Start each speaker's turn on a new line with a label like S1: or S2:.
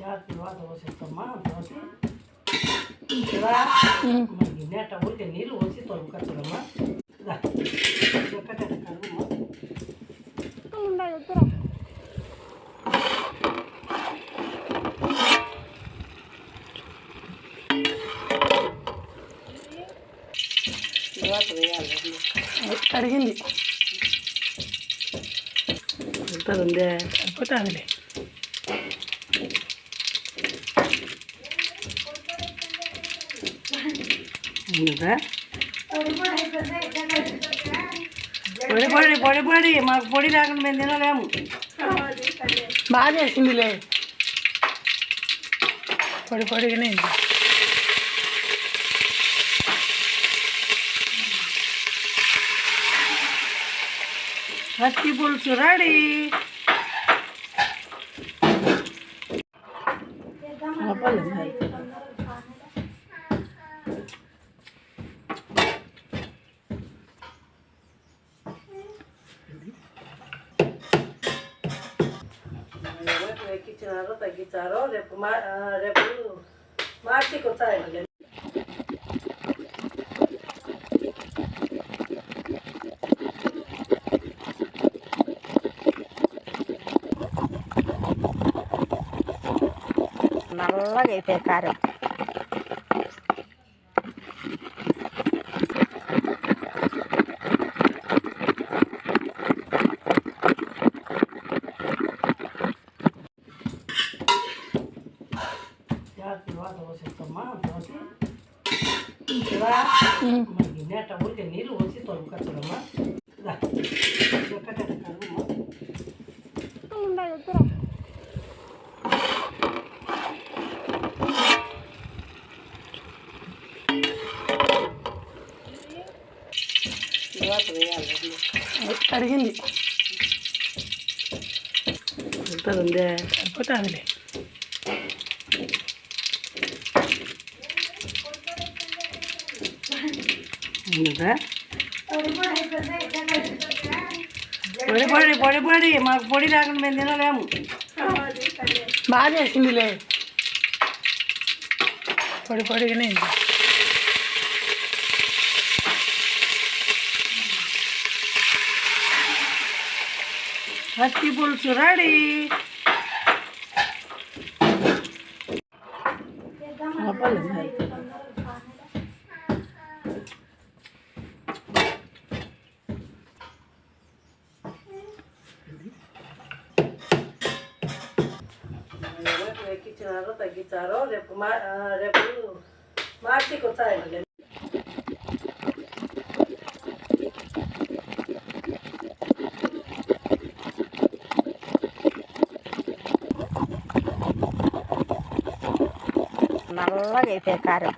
S1: జాగ్రత్త వాత పోసేస్తామ్మా పోసి ఇలా గిన్నె అట్ట ఊరికే నీళ్ళు పోసి తొలగకూడమ్మా ఒక్కటే కలుగుమ్మా తర్వాత వేయాలి
S2: కడిగింది
S1: ఎంత ఉందే
S2: అయిపోతుందిలే
S1: పొడి పొడి పొడి పొడి మాకు పొడి లేకుండా మేము తినలేము
S2: బాగా చేసిందిలే పొడి పొడిగానే
S1: పచ్చి పులుసు రెడీ ఎక్కించినారో తగ్గించారో రేపు మార్చికి వచ్చాయండి
S3: నల్లగా అయిపోయి కారం
S1: జాగ్రత్త వాత పోసేస్తామ్మా పోసి ఇలా గిన్నె అట్ట ఊరికే నీళ్ళు పోసి తొలగకూడమ్మా ఒక్కటే కలుగుమ్మా తర్వాత వేయాలి
S2: కడిగింది
S1: ఎంత ఉందే
S2: అయిపోతుందిలే
S1: పొడి పొడి పొడి పొడి మాకు పొడి లేకుండా మేము తినలేము
S2: బాగా చేసిందిలే పొడి పొడిగానే
S1: పచ్చి పులుసు రెడీ ఎక్కించినారో తగ్గించారో రేపు మార్చికి వచ్చాయండి
S3: నల్లగా అయిపోయి కారం